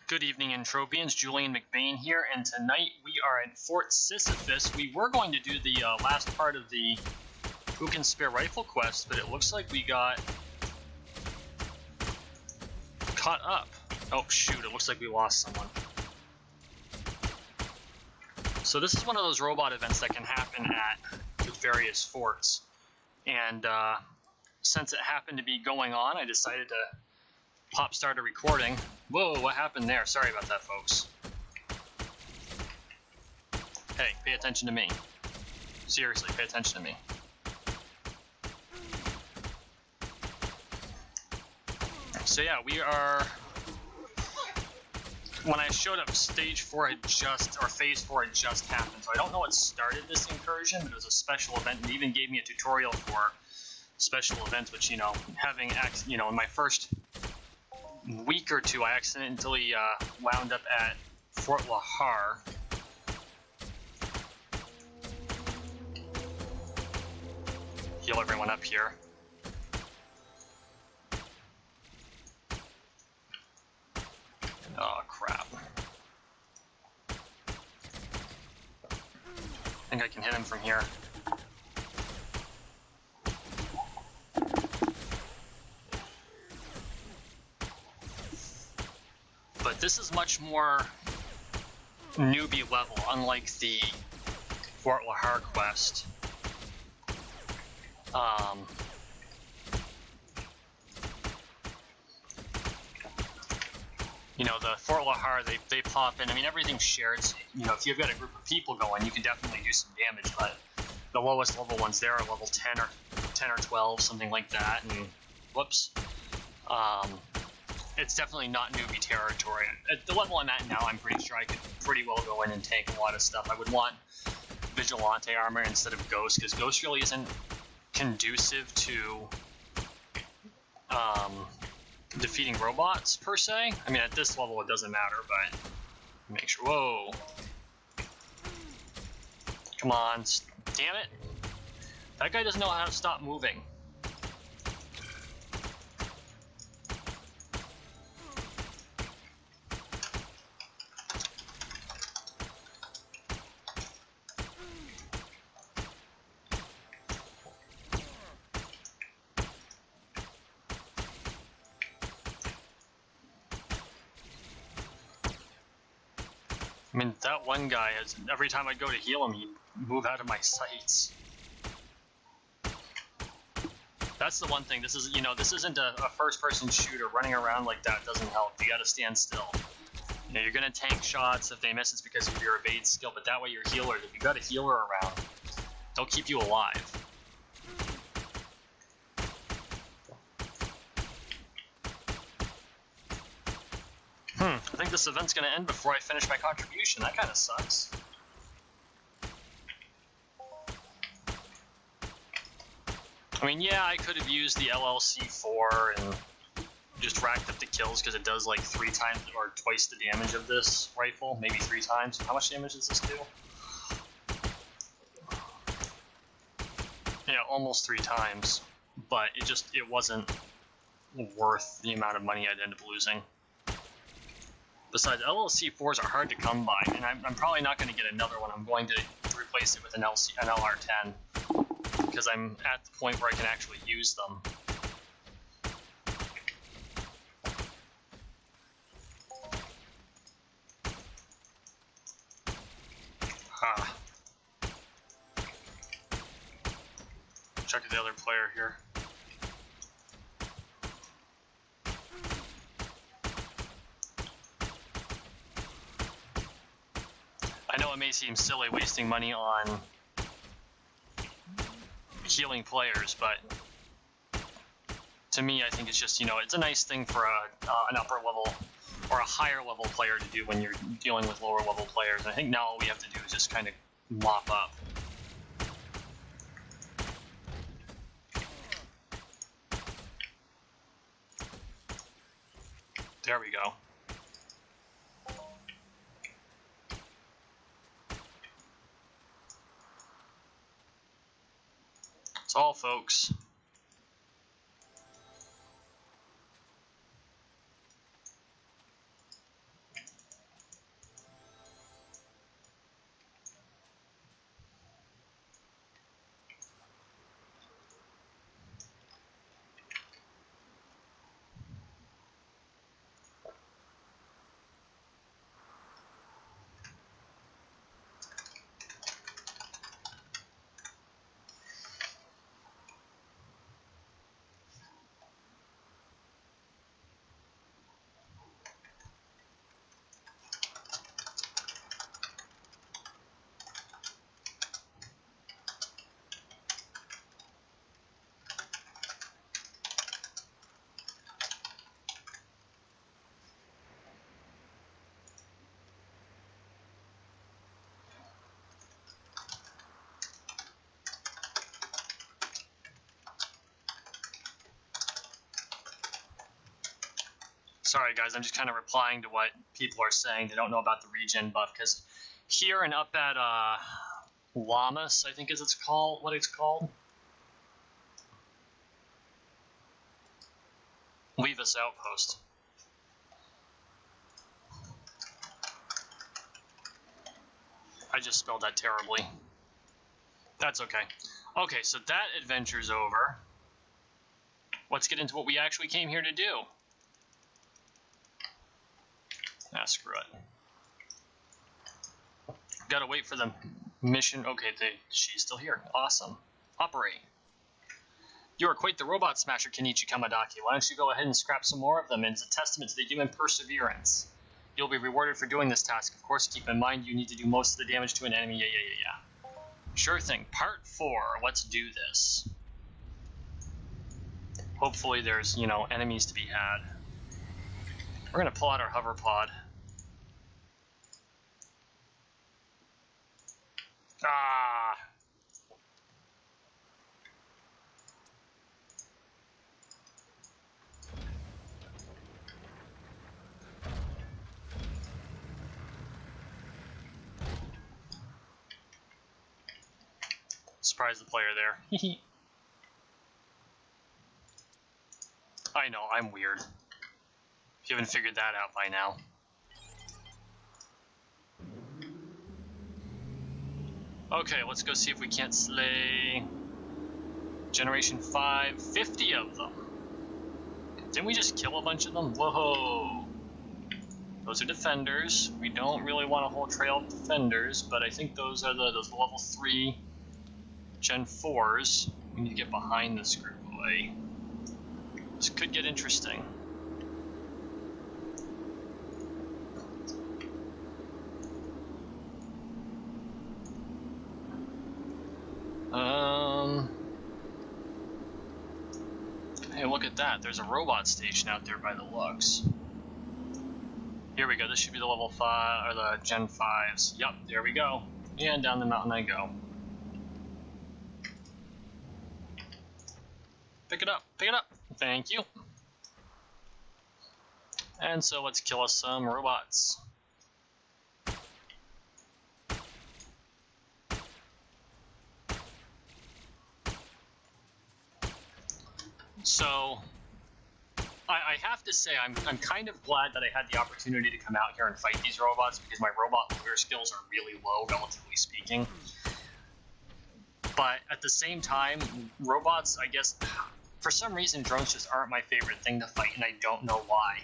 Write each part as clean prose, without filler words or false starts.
Good evening, Entropians. Julian McBain here, and tonight we are at Fort Sisyphus. We were going to do the last part of the Bukin spare rifle quest, but it looks like we got caught up. Oh shoot, it looks like we lost someone. So this is one of those robot events that can happen at with various forts. And since it happened to be going on, I decided to pop start a recording. Whoa, what happened there? Sorry about that, folks. Hey, pay attention to me. Seriously, pay attention to me. So yeah, we are... When I showed up, stage 4 had just, or phase 4 had just happened. So I don't know what started this incursion, but it was a special event, and even gave me a tutorial for special events, which, you know, having, you know, in my first week or two, I accidentally wound up at Fort Lahar. Heal everyone up here. Oh, crap. I think I can hit him from here. But this is much more newbie level, unlike the Fort Lahar quest. You know, the Fort Lahar, they pop in. I mean, everything's shared. So, you know, if you've got a group of people going, you can definitely do some damage. But the lowest level ones there are level 10 or 12, something like that. And whoops. It's definitely not newbie territory. At the level I'm at now, I'm pretty sure I could pretty well go in and tank a lot of stuff. I would want Vigilante armor instead of Ghost, because Ghost really isn't conducive to defeating robots, per se. I mean, at this level it doesn't matter, but make sure... Whoa. Come on. Damn it. That guy doesn't know how to stop moving. I mean, that one guy, every time I'd go to heal him, he'd move out of my sights. That's the one thing. This is, you know, this isn't a first-person shooter. Running around like that doesn't help. You gotta stand still. You know, you're gonna tank shots. If they miss, it's because of your evade skill, but that way your healers, if you got a healer around, they'll keep you alive. I think this event's gonna end before I finish my contribution. That kind of sucks. I mean, yeah, I could have used the LLC4 and just racked up the kills, because it does like 3 times or twice the damage of this rifle. Maybe 3 times. How much damage does this do? Yeah, almost 3 times. But it wasn't worth the amount of money I'd end up losing. Besides, LLC4s are hard to come by, and I'm probably not going to get another one. I'm going to replace it with an LR10, because I'm at the point where I can actually use them. Check the other player here. I know it may seem silly wasting money on healing players, but to me, I think it's just, you know, it's a nice thing for an upper level or a higher level player to do when you're dealing with lower level players. And I think now all we have to do is just kind of mop up. There we go. That's all, folks. Sorry guys, I'm just kind of replying to what people are saying. They don't know about the regen buff, because here and up at Llamas, I think is what it's called. Leave us outpost. I just spelled that terribly. That's okay. Okay, so that adventure's over. Let's get into what we actually came here to do. Ah, screw it. Gotta wait for the mission. Okay, she's still here. Awesome. Operate. You are quite the robot smasher, Kenichi Kamadaki. Why don't you go ahead and scrap some more of them? It's a testament to the human perseverance. You'll be rewarded for doing this task. Of course, keep in mind you need to do most of the damage to an enemy. Yeah. Sure thing. Part 4. Let's do this. Hopefully there's, enemies to be had. We're going to pull out our hover pod. Ah! Surprise the player there. I know, I'm weird. If you haven't figured that out by now. Okay, let's go see if we can't slay Generation 5, 50 of them. Didn't we just kill a bunch of them? Whoa! Those are defenders. We don't really want a whole trail of defenders, but I think those are those level 3 Gen 4s. We need to get behind this group away. This could get interesting. Hey, look at that. There's a robot station out there by the looks. Here we go. This should be the level 5 or the Gen 5s. Yep, there we go. And down the mountain I go. Pick it up. Pick it up. Thank you. And so let's kill us some robots. So, I have to say, I'm kind of glad that I had the opportunity to come out here and fight these robots, because my robot looter skills are really low, relatively speaking. But at the same time, robots, I guess, for some reason, drones just aren't my favorite thing to fight, and I don't know why.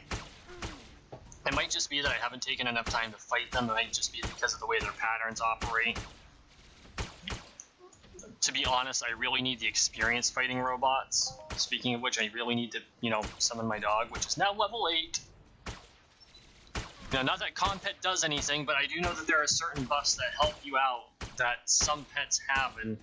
It might just be that I haven't taken enough time to fight them. It might just be because of the way their patterns operate. To be honest, I really need the experience fighting robots. Speaking of which, I really need to, summon my dog, which is now level 8. Now, not that Compet does anything, but I do know that there are certain buffs that help you out that some pets have, and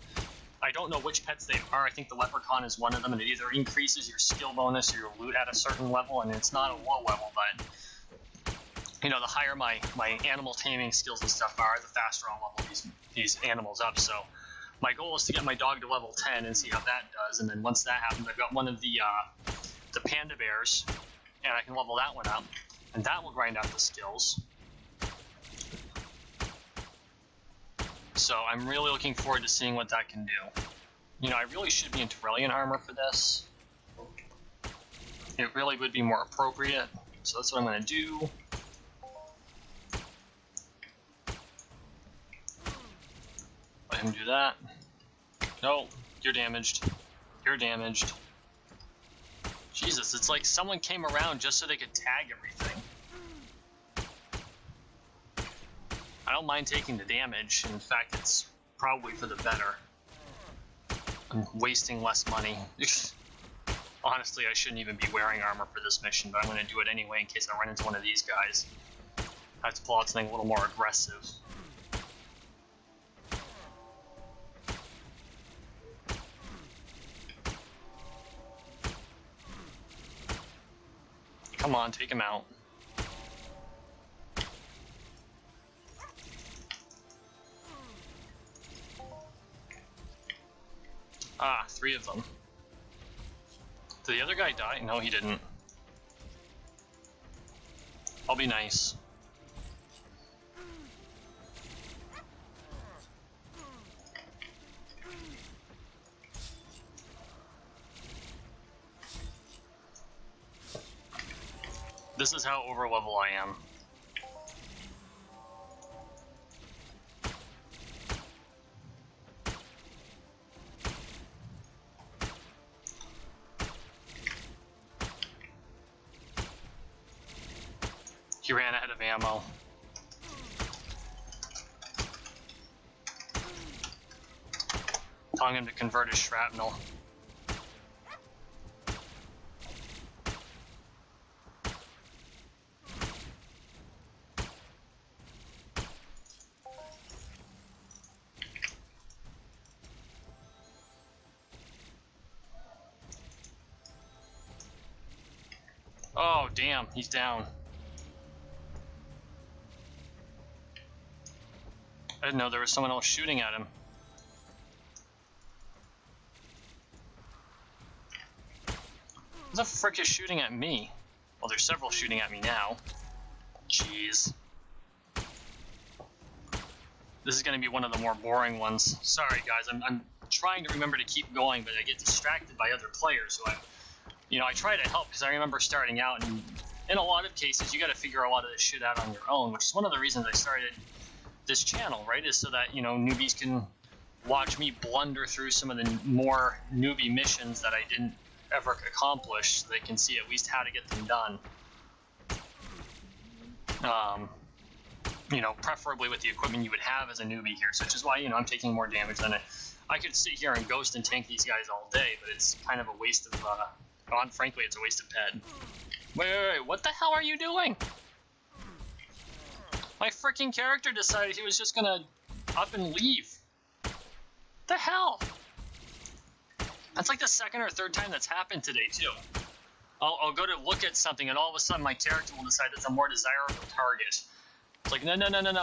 I don't know which pets they are. I think the Leprechaun is one of them, and it either increases your skill bonus or your loot at a certain level, and it's not a low level, but the higher my animal taming skills and stuff are, the faster I'll level these animals up. So my goal is to get my dog to level 10 and see how that does, and then once that happens, I've got one of the panda bears, and I can level that one up, and that will grind out the skills. So I'm really looking forward to seeing what that can do. I really should be in Tyrellian armor for this. It really would be more appropriate, so that's what I'm going to do. Let him do that. No, you're damaged. You're damaged. Jesus, it's like someone came around just so they could tag everything. I don't mind taking the damage. In fact, it's probably for the better. I'm wasting less money. Honestly, I shouldn't even be wearing armor for this mission, but I'm going to do it anyway in case I run into one of these guys. I have to pull out something a little more aggressive. Come on, take him out. Ah, 3 of them. Did the other guy die? No, he didn't. be nice. This is how over level I am. He ran ahead of ammo. Telling him to convert his shrapnel. Oh, damn, he's down. I didn't know there was someone else shooting at him. Who the frick is shooting at me? Well, there's several shooting at me now. Jeez. This is going to be one of the more boring ones. Sorry, guys. I'm trying to remember to keep going, but I get distracted by other players. So I try to help because I remember starting out, and in a lot of cases, you got to figure a lot of this shit out on your own, which is one of the reasons I started this channel, right? Is so that newbies can watch me blunder through some of the more newbie missions that I didn't ever accomplish, so they can see at least how to get them done. Preferably with the equipment you would have as a newbie here, such is why I'm taking more damage than I could sit here and ghost and tank these guys all day, but it's kind of a waste of. Frankly, it's a waste of ped. Wait, what the hell are you doing? My freaking character decided he was just gonna up and leave. The hell? That's like the second or third time that's happened today, too. I'll go to look at something, and all of a sudden my character will decide it's a more desirable target. It's like, no,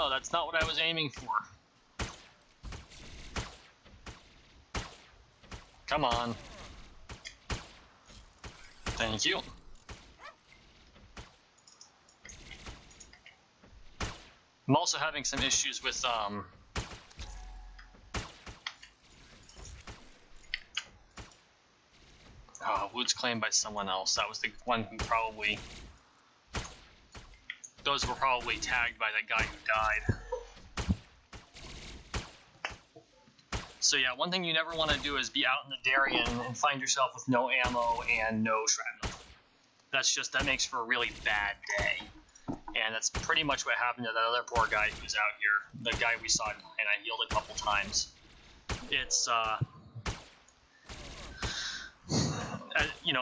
that's not what I was aiming for. Come on. Thank you. I'm also having some issues with, woods claimed by someone else. That was the one who probably... Those were probably tagged by that guy who died. So yeah, one thing you never want to do is be out in the Darien and find yourself with no ammo and no shrapnel. That makes for a really bad day. And that's pretty much what happened to that other poor guy who was out here. The guy we saw, and I healed a couple times. It's,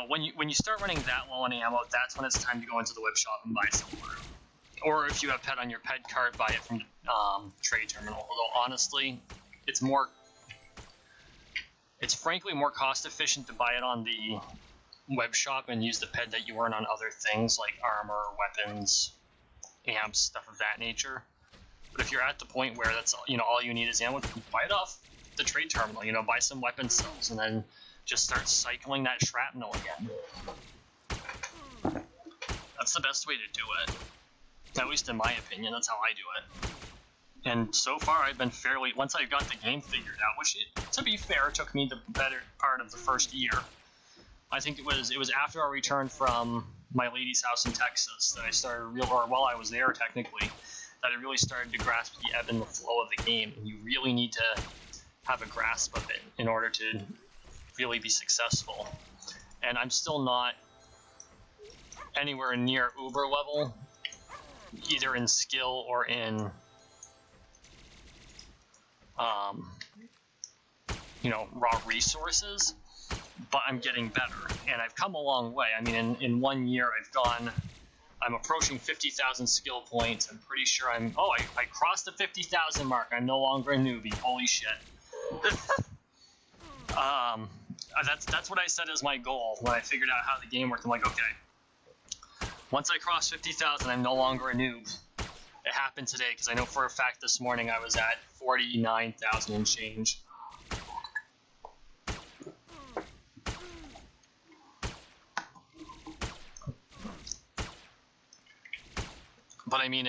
when you start running that low on ammo, that's when it's time to go into the web shop and buy some more. Or if you have ped on your ped card, buy it from the trade terminal. Although honestly, it's frankly more cost efficient to buy it on the web shop and use the ped that you earn on other things like armor, weapons, amps, stuff of that nature. But if you're at the point where that's all you need is ammo, buy it off the trade terminal. Buy some weapon cells and then just start cycling that shrapnel again. That's the best way to do it. At least in my opinion, that's how I do it. And so far, I've been once I got the game figured out, which, to be fair, took me the better part of the first year. I think it was after our return from my lady's house in Texas that I started while I was there technically, that I really started to grasp the ebb and the flow of the game. And you really need to have a grasp of it in order to really be successful. And I'm still not anywhere near uber level, either in skill or in raw resources, but I'm getting better, and I've come a long way. I mean, in 1 year, I'm approaching 50,000 skill points. I'm pretty sure I crossed the 50,000 mark. I'm no longer a newbie. Holy shit. That's what I set as my goal when I figured out how the game worked. I'm like, okay, once I cross 50,000, I'm no longer a noob. It happened today, because I know for a fact this morning I was at 49,000 and change. But I mean,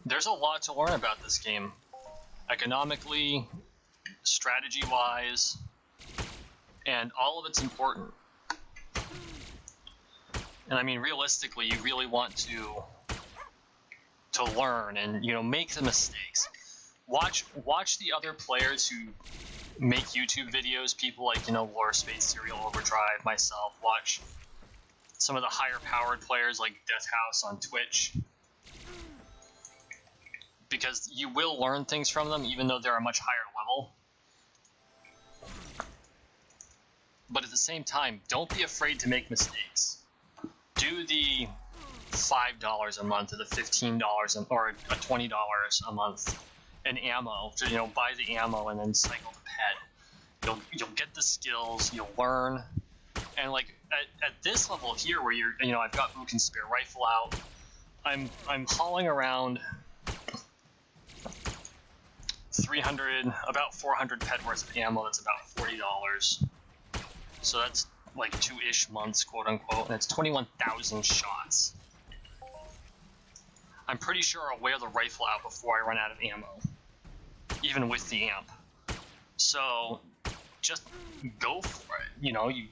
there's a lot to learn about this game. Economically, strategy-wise, and all of it's important. And I mean, realistically, you really want to learn and, you know, make the mistakes. Watch the other players who make YouTube videos, people like, you know, Lore Spade, Serial Overdrive, myself. Watch some of the higher powered players like Death House on Twitch, because you will learn things from them even though they're a much higher level. But at the same time, don't be afraid to make mistakes. Do the $5 a month or the $15 or a $20 a month in ammo, to, you know, buy the ammo and then cycle the pet. You'll get the skills, you'll learn, and like at this level here where you're, you know, I've got Bukin spare rifle out, I'm hauling around 300, about 400 pet worth of ammo. That's about $40. So that's like 2-ish months, quote unquote, and it's 21,000 shots. I'm pretty sure I'll wear the rifle out before I run out of ammo, even with the amp. So just go for it. You know, you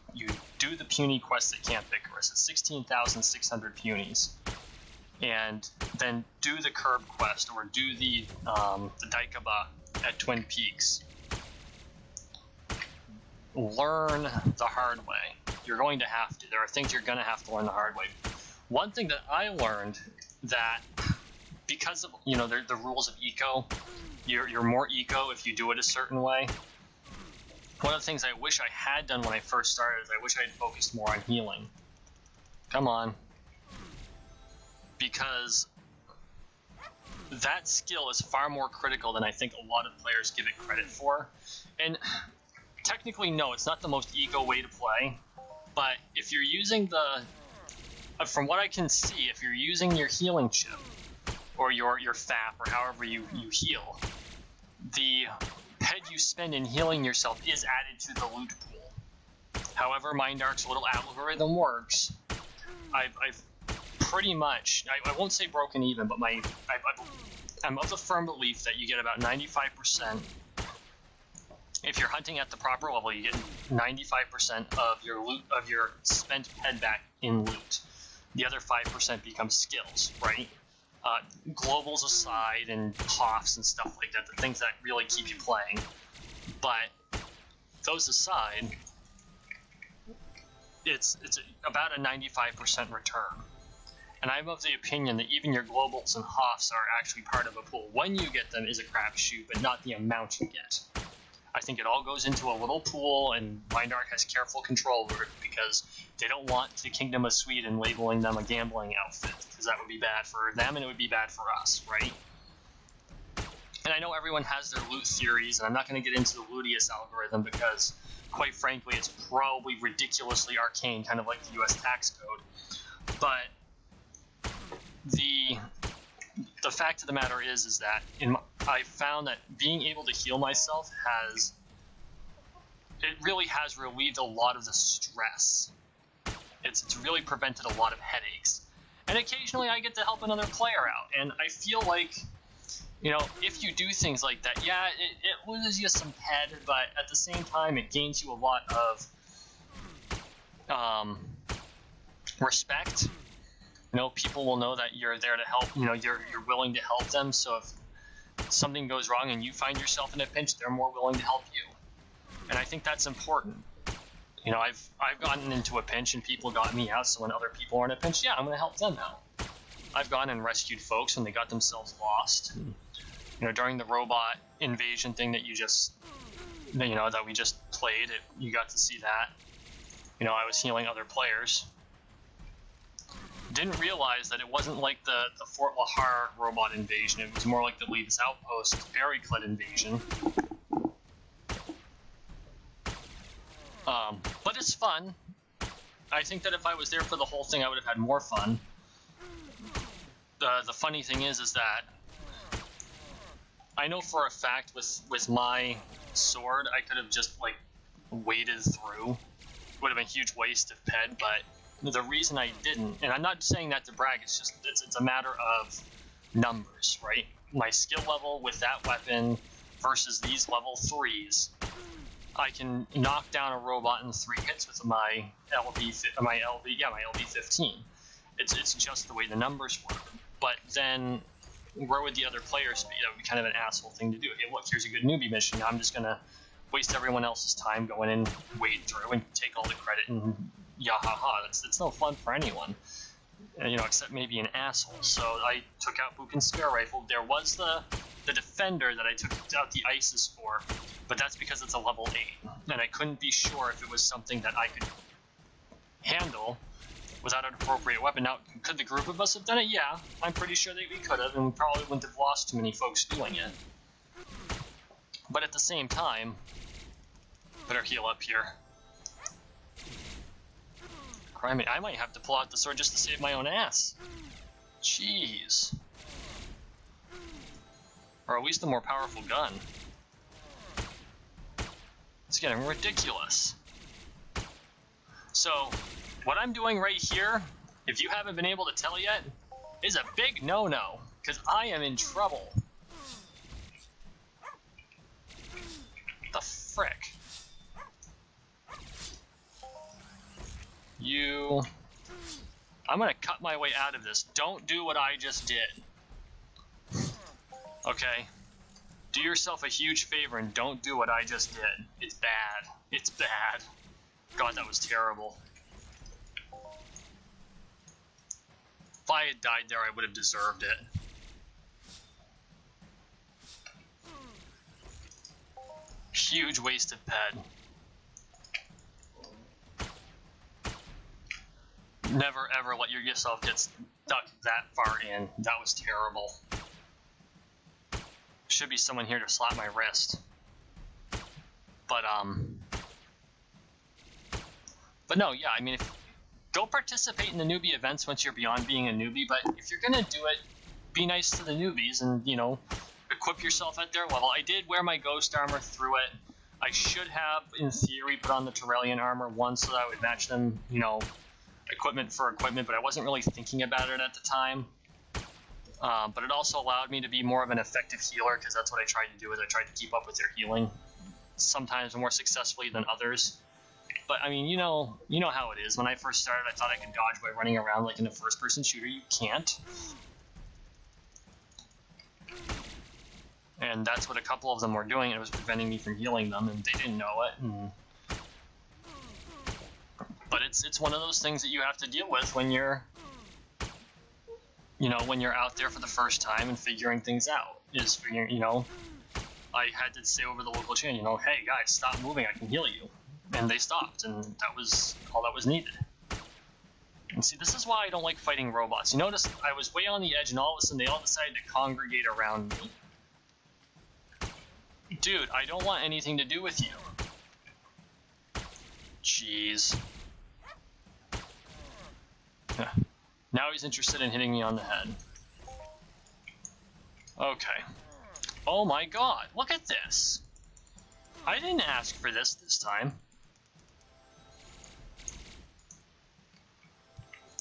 do the puny quest at Camp Icarus. It's 16,600 punies. And then do the curb quest, or do the Daikaba at Twin Peaks. Learn the hard way. You're going to have to. There are things you're going to have to learn the hard way. One thing that I learned, that because of, you know, the rules of eco, you're more eco if you do it a certain way. One of the things I wish I had done when I first started is I wish I had focused more on healing. Come on. Because that skill is far more critical than I think a lot of players give it credit for. And technically, no, it's not the most eco way to play, but if you're using from what I can see, if you're using your healing chip, or your FAP, or however you heal, the ped you spend in healing yourself is added to the loot pool. However Mindark's little algorithm works, I've pretty much, I won't say broken even, but I'm of the firm belief that you get about 95%. If you're hunting at the proper level, you get 95% of your loot, of your spent ped back in loot. The other 5% becomes skills, right? Globals aside, and hoffs and stuff like that, the things that really keep you playing. But those aside, it's about a 95% return. And I'm of the opinion that even your globals and hoffs are actually part of a pool. When you get them is a crapshoot, but not the amount you get. I think it all goes into a little pool, and Mindark has careful control over it because they don't want the Kingdom of Sweden labeling them a gambling outfit, because that would be bad for them and it would be bad for us, right? And I know everyone has their loot theories, and I'm not going to get into the Ludius algorithm because, quite frankly, it's probably ridiculously arcane, kind of like the US tax code. But the fact of the matter is that I found that being able to heal myself really has relieved a lot of the stress. It's really prevented a lot of headaches. And occasionally I get to help another player out, and I feel like, you know, if you do things like that, yeah, it loses you some ped, but at the same time it gains you a lot of respect. You know, people will know that you're there to help, you know, you're willing to help them, so if something goes wrong and you find yourself in a pinch, they're more willing to help you. And I think that's important. You know, I've gotten into a pinch and people got me out, so when other people are in a pinch, yeah, I'm going to help them out. I've gone and rescued folks when they got themselves lost. You know, during the robot invasion thing that that we just played, you got to see that. You know, I was healing other players. Didn't realize that it wasn't like the Fort Lahar robot invasion. It was more like the Leeds Outpost Berrycled invasion. But it's fun. I think that if I was there for the whole thing, I would have had more fun. The funny thing is that I know for a fact with my sword, I could have just like waded through. It would have been a huge waste of ped, but the reason I didn't, and I'm not saying that to brag, it's a matter of numbers, right? My skill level with that weapon versus these level 3s. I can knock down a robot in 3 hits with my LV-15. It's just the way the numbers work. But then, where would the other players be? That would be kind of an asshole thing to do. Hey, look, here's a good newbie mission. I'm just gonna waste everyone else's time going in, wade through, and take all the credit, and yahaha. It's no fun for anyone. Except maybe an asshole. So I took out Bukin's spare rifle. There was the defender that I took out the ISIS for, but that's because it's a level 8, and I couldn't be sure if it was something that I could handle without an appropriate weapon. Now, could the group of us have done it? Yeah, I'm pretty sure that we could have, and we probably wouldn't have lost too many folks doing it. But at the same time, better heal up here. I mean, I might have to pull out the sword just to save my own ass. Jeez. Or at least a more powerful gun. It's getting ridiculous. So, what I'm doing right here, if you haven't been able to tell yet, is a big no-no, because I am in trouble. The frick? I'm gonna cut my way out of this. Don't do what I just did. Okay? Do yourself a huge favor and don't do what I just did. It's bad. It's bad. God, that was terrible. If I had died there, I would have deserved it. Huge wasted ped. Never ever let yourself get stuck that far in. That was terrible. Should be someone here to slap my wrist. But no, yeah, I mean, go participate in the newbie events once you're beyond being a newbie, but if you're gonna do it, be nice to the newbies and, equip yourself at their level. I did wear my ghost armor through it. I should have, in theory, put on the Turelian armor once so that I would match them, equipment for equipment, but I wasn't really thinking about it at the time. But it also allowed me to be more of an effective healer, because that's what I tried to do, is I tried to keep up with their healing, sometimes more successfully than others. But I mean, you know how it is. When I first started, I thought I could dodge by running around like in a first-person shooter. You can't. And that's what a couple of them were doing, and it was preventing me from healing them, and they didn't know it. But it's one of those things that you have to deal with when you're, when you're out there for the first time and figuring things out. Is figuring, I had to say over the local chain, hey guys, stop moving, I can heal you. And they stopped, and that was all that was needed. And see, this is why I don't like fighting robots. You notice I was way on the edge, and all of a sudden they all decided to congregate around me. Dude, I don't want anything to do with you. Jeez. Now he's interested in hitting me on the head. Okay. Oh my god, look at this! I didn't ask for this time.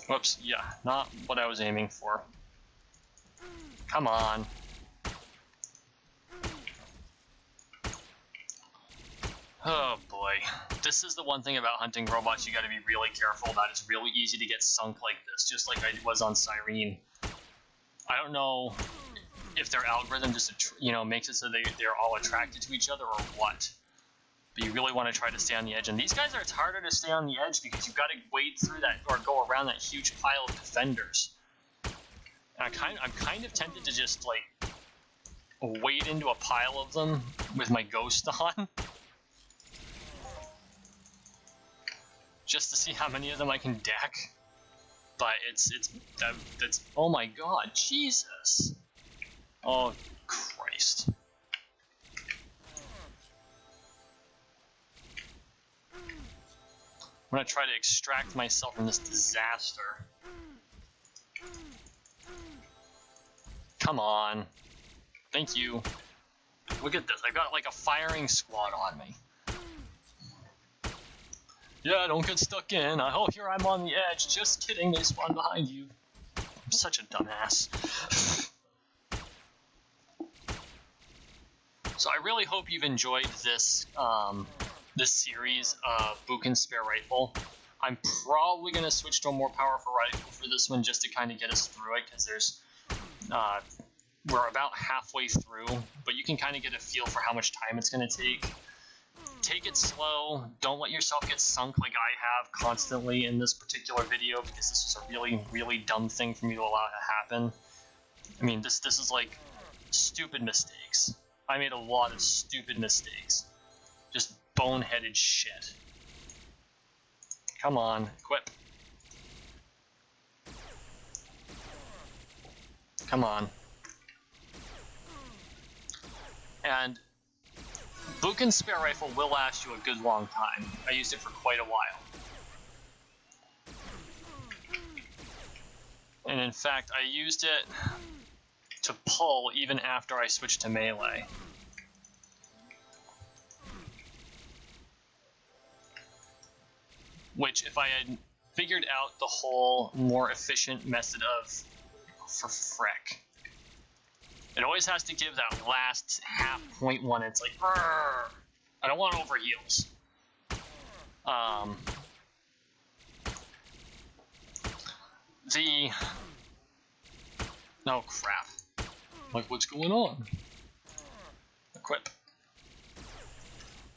Whoops, yeah, not what I was aiming for. Come on. Oh boy. This is the one thing about hunting robots you gotta be really careful about. It's really easy to get sunk like this, just like I was on Cyrene. I don't know if their algorithm just, makes it so they're all attracted to each other or what. But you really want to try to stay on the edge. And these guys it's harder to stay on the edge because you've got to wade through that or go around that huge pile of defenders. And I'm kind of tempted to just, wade into a pile of them with my ghost on. Just to see how many of them I can deck. But it's oh my god, Jesus. Oh, Christ. I'm gonna try to extract myself from this disaster. Come on. Thank you. Look at this, I've got like a firing squad on me. Yeah, don't get stuck in. Oh, here I'm on the edge. Just kidding, they spawn behind you. I'm such a dumbass. So I really hope you've enjoyed this this series of Bukin spare rifle. I'm probably going to switch to a more powerful rifle for this one just to kind of get us through it, because there's we're about halfway through, but you can kind of get a feel for how much time it's going to take. Take it slow. Don't let yourself get sunk like I have constantly in this particular video, because this was a really, really dumb thing for me to allow to happen. I mean, this is like stupid mistakes. I made a lot of stupid mistakes. Just boneheaded shit. Come on, equip. Come on. And Bukin spare rifle will last you a good long time. I used it for quite a while. And in fact, I used it to pull even after I switched to melee. Which, if I had figured out the whole more efficient method of, for frick. It always has to give that last half point one. It's like, I don't want overheals. Oh crap. Like, what's going on? Equip.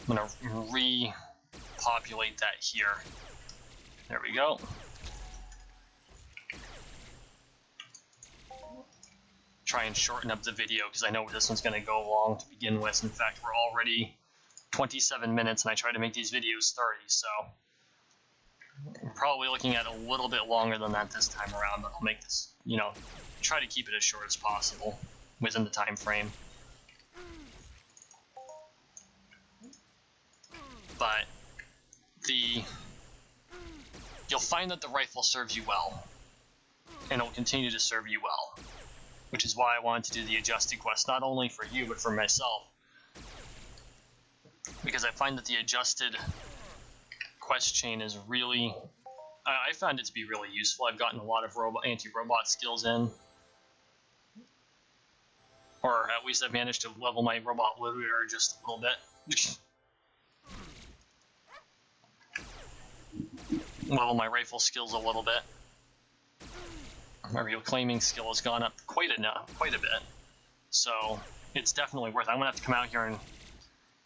I'm gonna repopulate that here. There we go. Try and shorten up the video because I know this one's going to go long to begin with. In fact, we're already 27 minutes and I try to make these videos 30, so we're probably looking at a little bit longer than that this time around, but I'll make this, you know, try to keep it as short as possible within the time frame. But you'll find that the rifle serves you well, and it will continue to serve you well. Which is why I wanted to do the adjusted quest, not only for you, but for myself. Because I find that the adjusted quest chain is really... I found it to be really useful. I've gotten a lot of anti-robot skills in. Or at least I've managed to level my robot looter just a little bit. Level my rifle skills a little bit. My reclaiming skill has gone up quite a bit, so it's definitely worth it. I'm gonna have to come out here and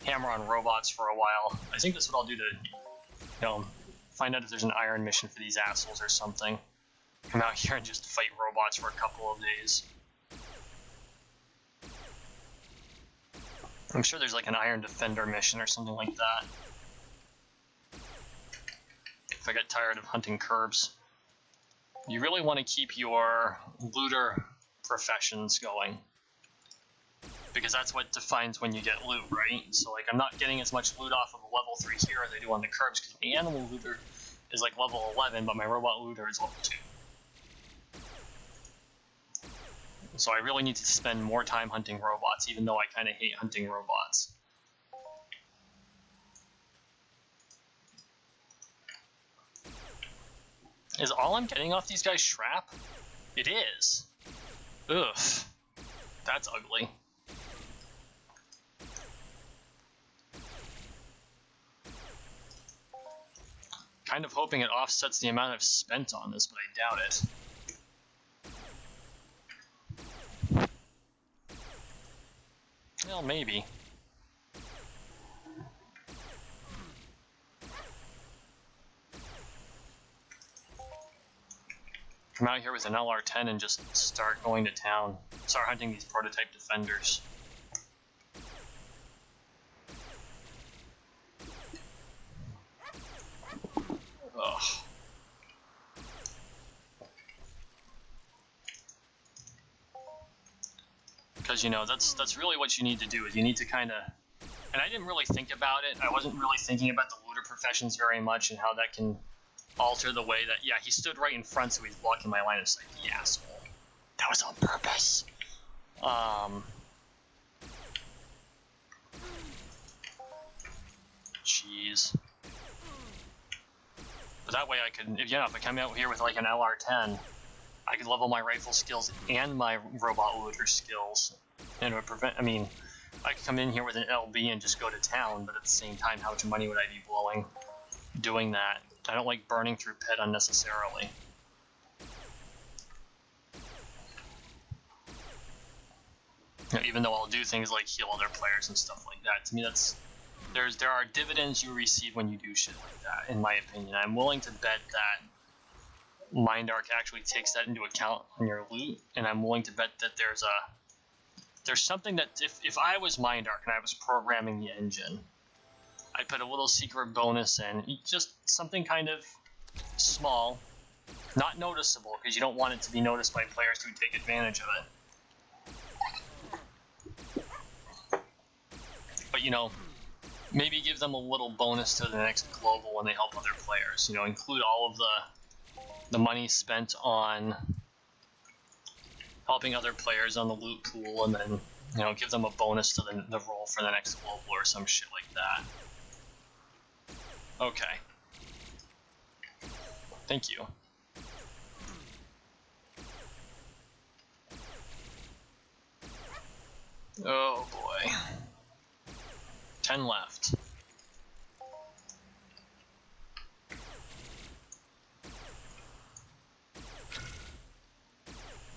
hammer on robots for a while. I think that's what I'll do to, you know, find out if there's an iron mission for these assholes or something. Come out here and just fight robots for a couple of days. I'm sure there's like an iron defender mission or something like that. If I get tired of hunting curbs. You really want to keep your looter professions going, because that's what defines when you get loot, right? So like, I'm not getting as much loot off of a level 3 here as I do on the curbs, because the animal looter is like level 11, but my robot looter is level 2. So I really need to spend more time hunting robots, even though I kind of hate hunting robots. Is all I'm getting off these guys shrap? It is. Ugh. That's ugly. Kind of hoping it offsets the amount I've spent on this, but I doubt it. Well, maybe. Come out here with an LR10 and just start going to town. Start hunting these prototype defenders. Ugh. Because, you know, that's really what you need to do, is you need to kind of... And I didn't really think about it. I wasn't really thinking about the looter professions very much and how that can alter the way that... Yeah, he stood right in front, so he's blocking my line of sight. The asshole. That was on purpose. Jeez. But that way I could... if I come out here with like an LR10, I could level my rifle skills and my robot looter skills. And it would prevent... I mean... I could come in here with an LB and just go to town, but at the same time, how much money would I be blowing doing that? I don't like burning through pit unnecessarily. Even though I'll do things like heal other players and stuff like that. To me, there are dividends you receive when you do shit like that, in my opinion. I'm willing to bet that Mind Arc actually takes that into account on your loot, and I'm willing to bet that there's something that if I was Mind Arc and I was programming the engine, I'd put a little secret bonus in, just something kind of small, not noticeable, because you don't want it to be noticed by players who take advantage of it. But, you know, maybe give them a little bonus to the next global when they help other players. You know, include all of the money spent on helping other players on the loot pool, and then, you know, give them a bonus to the roll for the next global or some shit like that. Okay. Thank you. Oh boy. 10 left.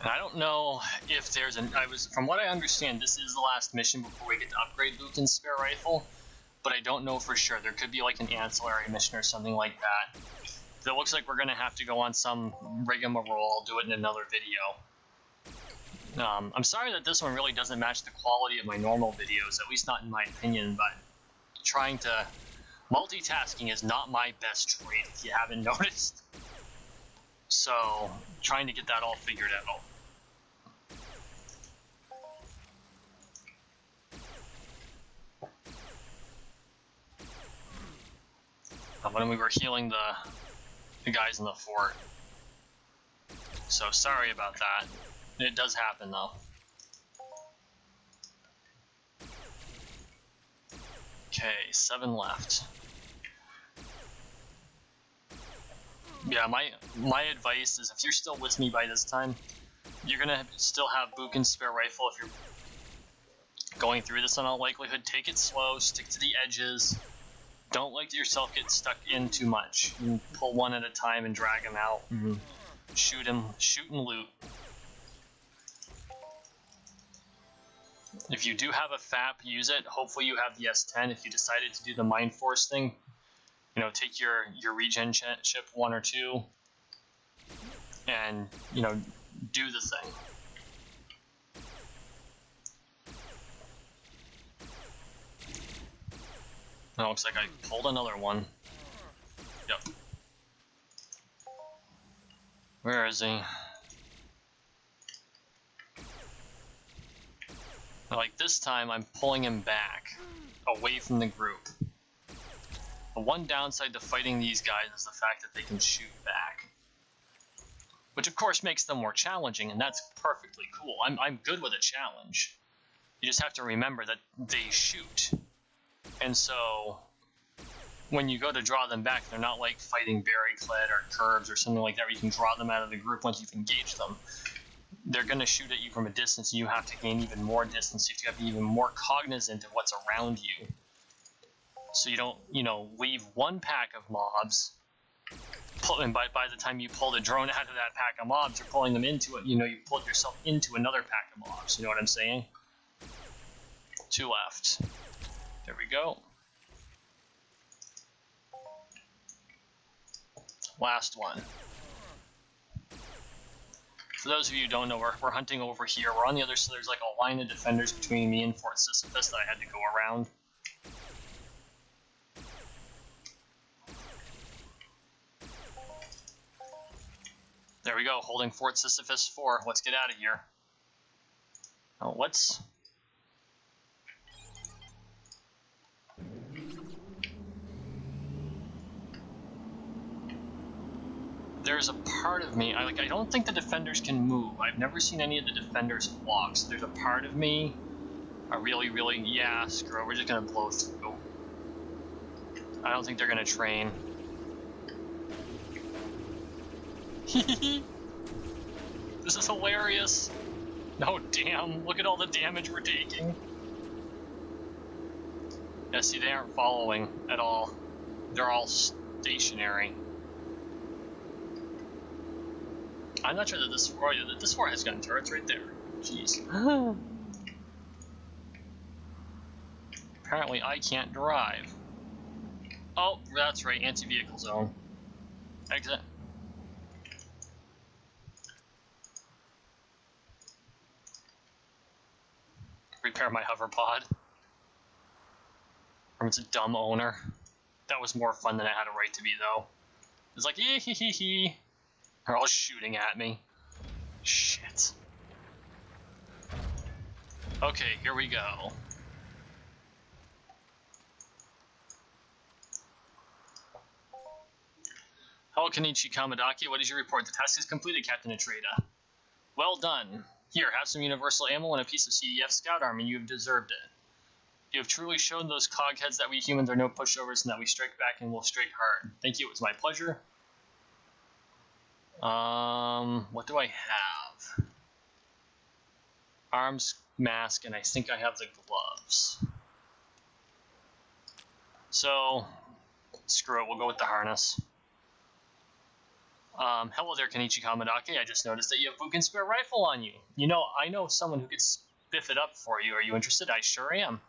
And I don't know if there's from what I understand, this is the last mission before we get to upgrade Bukin's spare rifle, but I don't know for sure. There could be like an ancillary mission or something like that. It looks like we're gonna have to go on some rigmarole. I'll do it in another video. I'm sorry that this one really doesn't match the quality of my normal videos, at least not in my opinion, but multitasking is not my best trait, if you haven't noticed. So, trying to get that all figured out. When we were healing the guys in the fort. So sorry about that. It does happen though. Okay, 7 left. Yeah, my advice is if you're still with me by this time, you're gonna still have Bukin's spare rifle if you're going through this in all likelihood. Take it slow, stick to the edges. Don't let yourself get stuck in too much. You pull one at a time and drag him out. Shoot and loot. If you do have a FAP, use it. Hopefully you have the S10. If you decided to do the Mind Force thing, you know, take your regen chip 1 or 2 and, you know, do the thing. Oh, looks like I pulled another one. Yep. Where is he? Like this time, I'm pulling him back, away from the group. The one downside to fighting these guys is the fact that they can shoot back. Which of course makes them more challenging, and that's perfectly cool. I'm good with a challenge. You just have to remember that they shoot. And so, when you go to draw them back, they're not like fighting Berryclad or Curbs or something like that where you can draw them out of the group once you've engaged them. They're going to shoot at you from a distance, and you have to gain even more distance. You have to be even more cognizant of what's around you. So you don't, you know, leave one pack of mobs, and by the time you pull the drone out of that pack of mobs, you're pulling them into it. You know, you pulled yourself into another pack of mobs. You know what I'm saying? 2 left. There we go. Last one. For those of you who don't know, we're hunting over here. We're on the other side. There's like a line of defenders between me and Fort Sisyphus that I had to go around. There we go, holding Fort Sisyphus 4. Let's get out of here. Oh, what's... There's a part of me, I don't think the defenders can move. I've never seen any of the defenders walk, so there's a part of me, yeah, screw it, we're just gonna blow through. I don't think they're gonna train. This is hilarious. No, damn, look at all the damage we're taking. Yeah, see, they aren't following at all. They're all stationary. I'm not sure that this fort has gun turrets right there. Jeez. Apparently I can't drive. Oh, that's right, anti-vehicle zone. Exit. Repair my hover pod. From its dumb owner. That was more fun than it had a right to be, though. It's like, hee hee hee hee. They're all shooting at me. Shit. Okay, here we go. Hello, Kenichi Kamadaki. What is your report? The task is completed, Captain Atreda. Well done. Here, have some universal ammo and a piece of CDF scout armor. You have deserved it. You have truly shown those cogheads that we humans are no pushovers and that we strike back and will strike hard. Thank you, it was my pleasure. What do I have? Arms, mask, and I think I have the gloves. So, screw it, we'll go with the harness. Hello there, Kenichi Kamadaki. I just noticed that you have Bukin spare rifle on you. You know, I know someone who could spiff it up for you. Are you interested? I sure am.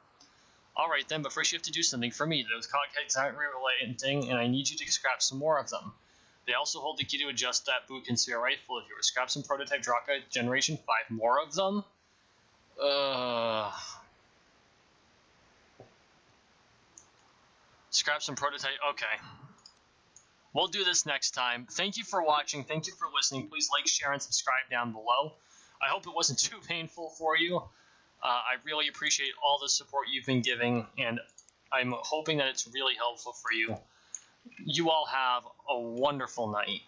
Alright then, but first you have to do something for me. Those cogheads aren't relenting, and I need you to scrap some more of them. They also hold the key to adjust that Bukin spare rifle of yours. Scrap some prototype Draka Generation 5 more of them? Scrap some prototype... Okay. We'll do this next time. Thank you for watching. Thank you for listening. Please like, share, and subscribe down below. I hope it wasn't too painful for you. I really appreciate all the support you've been giving, and I'm hoping that it's really helpful for you. You all have a wonderful night.